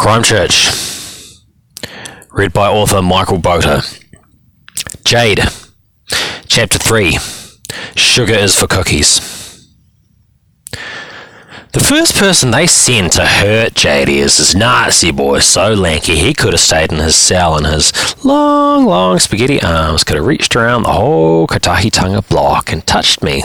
Crimechurch, read by author Michael Botur. Jade, Chapter 3, Sugar is for Cookies. The first person they sent to hurt Jade is this Nazi boy, so lanky he could have stayed in his cell, and his long spaghetti arms could have reached around the whole Katahitunga block and touched me,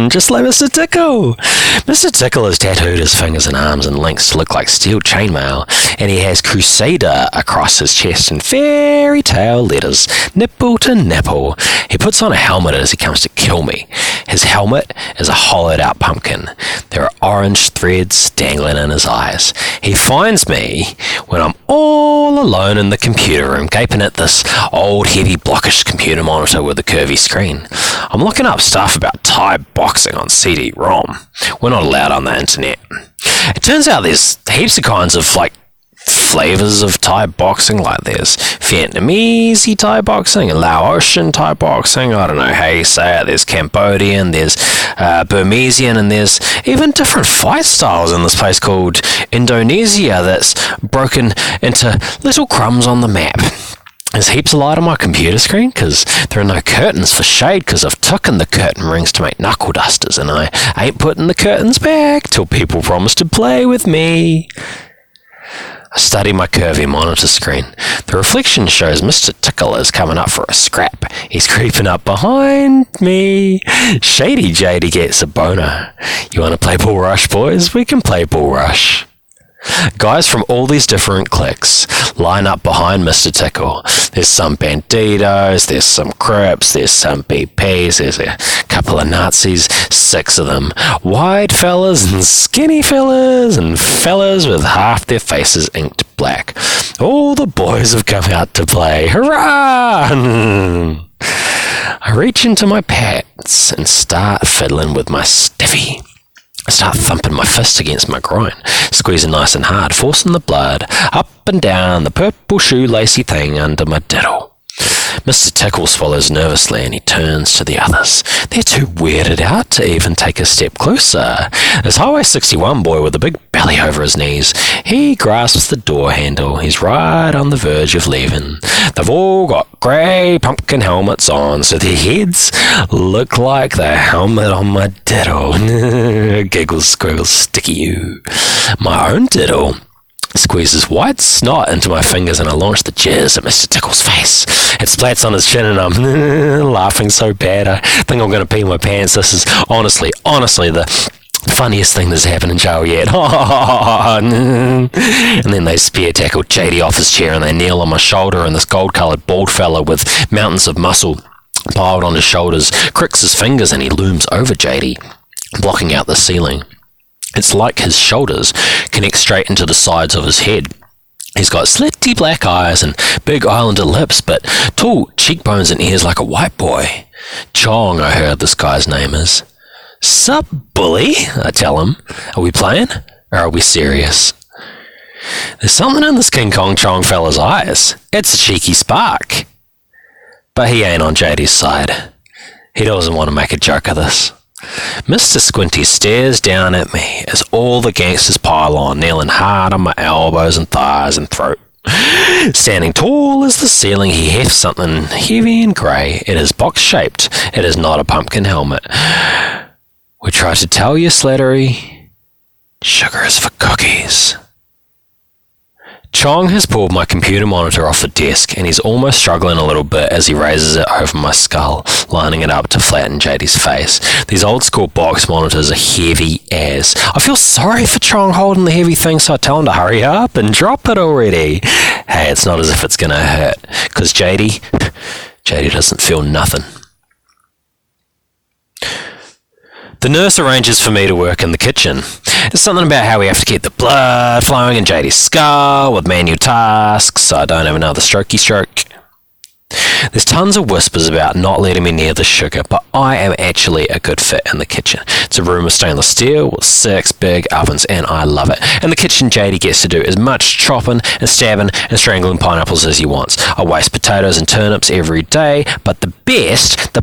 just like Mr. Tickle. Mr. Tickle has tattooed his fingers and arms in links to look like steel chainmail, and he has Crusader across his chest in fairy tale letters, nipple to nipple. He puts on a helmet as he comes to kill me. His helmet is a hollowed out pumpkin. There are orange threads dangling in his eyes. He finds me when I'm all alone in the computer room, gaping at this old heavy blockish computer monitor with a curvy screen. I'm looking up stuff about Thai boxing on CD-ROM. We're not allowed on the internet. It turns out there's heaps of kinds of flavors of Thai boxing, like there's Vietnamese Thai boxing and Laotian Thai boxing, I don't know how you say it, there's Cambodian, there's Burmesian, and there's even different fight styles in this place called Indonesia that's broken into little crumbs on the map. There's heaps of light on my computer screen because there are no curtains for shade because I've taken the curtain rings to make knuckle dusters, and I ain't putting the curtains back till people promise to play with me. I study my curvy monitor screen. The reflection shows Mr. Tickle is coming up for a scrap. He's creeping up behind me. Shady Jady gets a boner. You want to play Bull Rush, boys? We can play Bull Rush. Guys from all these different cliques line up behind Mr. Tickle. There's some banditos, there's some Crips, there's some BPs, there's a couple of Nazis, 6 of them. Wide fellas and skinny fellas, and fellas with half their faces inked black. All the boys have come out to play. Hurrah! I reach into my pants and start fiddling with my stiffy. I start thumping my fist against my groin, squeezing nice and hard, forcing the blood up and down the purple shoelacy thing under my diddle. Mr. Tickle swallows nervously and he turns to the others. They're too weirded out to even take a step closer. There's Highway 61 boy with a big belly over his knees. He grasps the door handle. He's right on the verge of leaving. They've all got grey pumpkin helmets on, so their heads look like the helmet on my diddle. Giggles, squiggles, sticky you. My own diddle squeezes white snot into my fingers, and I launch the jizz at Mr. Tickle's face. It splats on his chin, and I'm laughing so bad I think I'm going to pee my pants. This is honestly the funniest thing that's happened in jail yet. And then they spear tackle JD off his chair, and they kneel on my shoulder, and this gold-coloured bald fella with mountains of muscle piled on his shoulders cricks his fingers, and he looms over JD, blocking out the ceiling. It's like his shoulders connect straight into the sides of his head. He's got slitty black eyes and big islander lips, but tall cheekbones and ears like a white boy. Chong, I heard this guy's name is. Sup, bully? I tell him. Are we playing? Or are we serious? There's something in this King Kong Chong fella's eyes. It's a cheeky spark. But he ain't on JD's side. He doesn't want to make a joke of this. Mr. Squinty stares down at me as all the gangsters pile on, kneeling hard on my elbows and thighs and throat. Standing tall as the ceiling, he hefts something heavy and grey. It is box-shaped. It is not a pumpkin helmet. We try to tell you, Slattery, sugar is for cookies. Chong has pulled my computer monitor off the desk, and he's almost struggling a little bit as he raises it over my skull, lining it up to flatten JD's face. These old-school box monitors are heavy as. I feel sorry for Chong holding the heavy thing, so I tell him to hurry up and drop it already. Hey, it's not as if it's going to hurt, because JD doesn't feel nothing. The nurse arranges for me to work in the kitchen. There's something about how we have to keep the blood flowing in JD's skull with manual tasks, so I don't have another strokey stroke. There's tons of whispers about not letting me near the sugar, but I am actually a good fit in the kitchen. It's a room of stainless steel with 6 big ovens, and I love it. In the kitchen, JD gets to do as much chopping and stabbing and strangling pineapples as he wants. I waste potatoes and turnips every day, but the best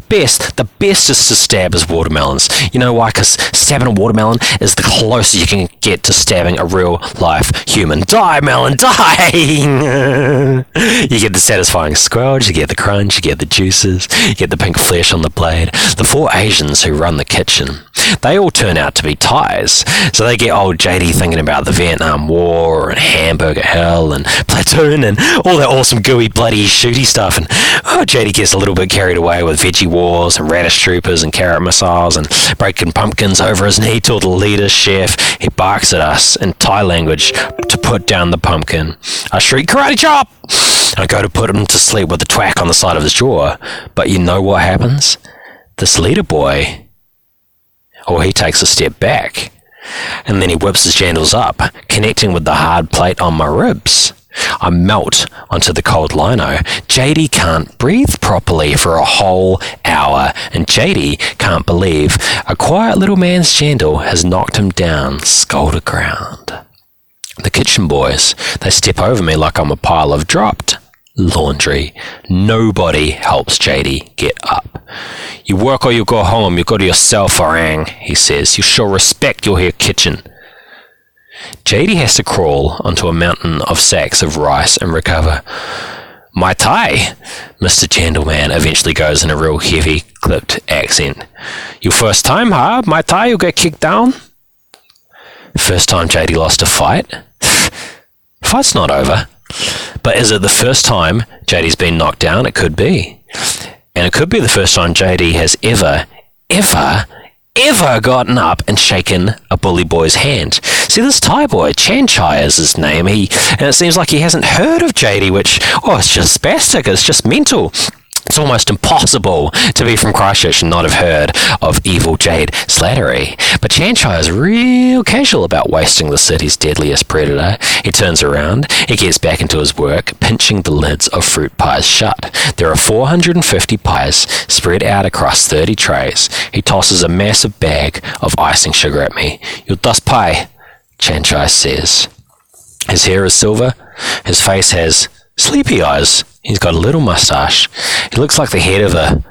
is to stab his watermelons. You know why? Because stabbing a watermelon is the closest you can get to stabbing a real life human. Die, melon, die! You get the satisfying squelch, you get the crunch, you get the juices, you get the pink flesh on the blade. The 4 Asians who run the kitchen, they all turn out to be Thais, so they get old JD thinking about the Vietnam War and Hamburger Hill and Platoon and all that awesome gooey bloody shooty stuff, and JD gets a little bit carried away with veggie wars and radish troopers and carrot missiles and breaking pumpkins over his knee till the leader chef, he barks at us in Thai language to put down the pumpkin. I shriek, karate chop! I go to put him to sleep with a twack on the side of his jaw, but you know what happens? This leader boy, he takes a step back, and then he whips his jandals up, connecting with the hard plate on my ribs. I melt onto the cold lino. JD can't breathe properly for a whole hour, and JD can't believe a quiet little man's jandal has knocked him down, skull to ground. The kitchen boys, they step over me like I'm a pile of dropped laundry. Nobody helps JD get up. You work or you go home, you go to yourself, Orang, he says. You show respect your here kitchen. JD has to crawl onto a mountain of sacks of rice and recover. My Thai, Mr. Gentleman eventually goes in a real heavy, clipped accent. You first time, huh? My Thai, you get kicked down? First time JD lost a fight? Fight's not over. But is it the first time JD's been knocked down? It could be. And it could be the first time JD has ever gotten up and shaken a bully boy's hand. See, this Thai boy, Chan Chai is his name, and it seems like he hasn't heard of JD, which, it's just spastic, it's just mental. It's almost impossible to be from Christchurch and not have heard of evil Jade Slattery. But Chan Chai is real casual about wasting the city's deadliest predator. He turns around, he gets back into his work, pinching the lids of fruit pies shut. There are 450 pies spread out across 30 trays. He tosses a massive bag of icing sugar at me. "You dust pie," Chan Chai says. His hair is silver, his face has sleepy eyes. He's got a little mustache. He looks like the head of a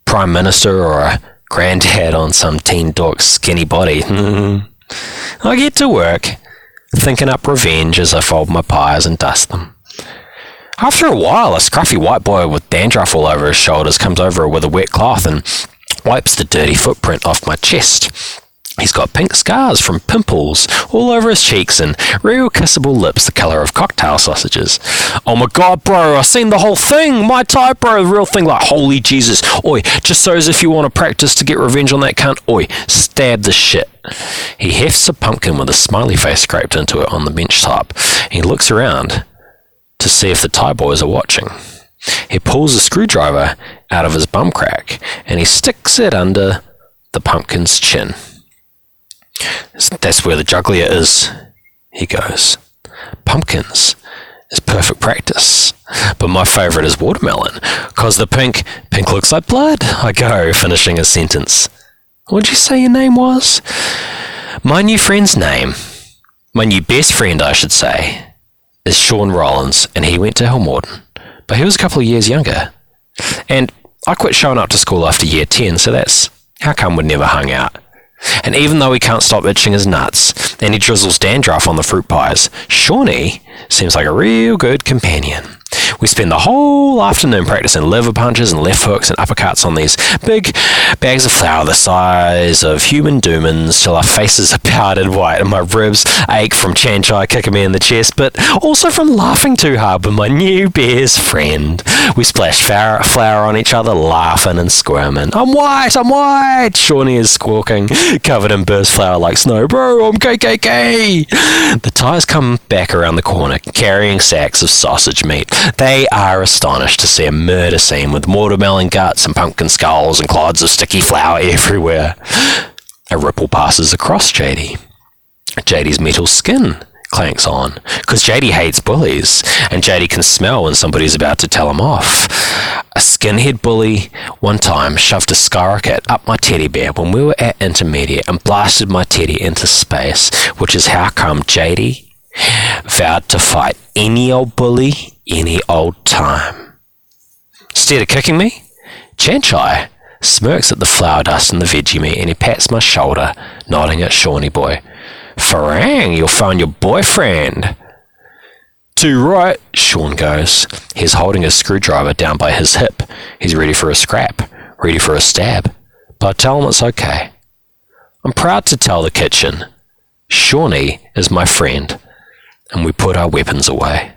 prime minister or a granddad on some teen dork's skinny body. I get to work, thinking up revenge as I fold my pies and dust them. After a while, a scruffy white boy with dandruff all over his shoulders comes over with a wet cloth and wipes the dirty footprint off my chest. He's got pink scars from pimples all over his cheeks and real kissable lips the colour of cocktail sausages. "Oh my god, bro, I seen the whole thing! My type, bro, the real thing, like, holy Jesus. Oi, just so as if you want to practice to get revenge on that cunt, oi, stab the shit." He hefts a pumpkin with a smiley face scraped into it on the bench top. He looks around to see if the Thai boys are watching. He pulls a screwdriver out of his bum crack and he sticks it under the pumpkin's chin. "That's where the juggler is," he goes. "Pumpkins is perfect practice, but my favourite is watermelon, 'cause the pink looks like blood," I go, finishing a sentence. "What'd you say your name was?" "My new friend's name, my new best friend, I should say, is Sean Rollins, and he went to Hillmorden, but he was a couple of years younger. And I quit showing up to school after year 10, so that's how come we never hung out. And even though he can't stop itching his nuts, and he drizzles dandruff on the fruit pies, Shawnee seems like a real good companion. We spend the whole afternoon practicing liver punches and left hooks and uppercuts on these big bags of flour the size of human doomans till our faces are powdered white and my ribs ache from Chan Chai kicking me in the chest, but also from laughing too hard with my new best friend. We splash flour on each other, laughing and squirming. I'm white! Shawnee is squawking, covered in burst flour like snow. "Bro, I'm KKK!" The Thais come back around the corner, carrying sacks of sausage meat. They are astonished to see a murder scene with watermelon guts and pumpkin skulls and clods of sticky flour everywhere. A ripple passes across JD. JD's metal skin clanks on, because JD hates bullies, and JD can smell when somebody's about to tell him off. A skinhead bully one time shoved a skyrocket up my teddy bear when we were at intermediate and blasted my teddy into space, which is how come JD vowed to fight any old bully any old time. Instead of kicking me, Chanchai smirks at the flour dust and the veggie meat, and he pats my shoulder, nodding at Shawnee boy. Farang, you'll find your boyfriend. Too right, Sean goes. He's holding his screwdriver down by his hip. He's ready for a scrap, ready for a stab. But I tell him it's okay. I'm proud to tell the kitchen, Shawnee is my friend, and we put our weapons away.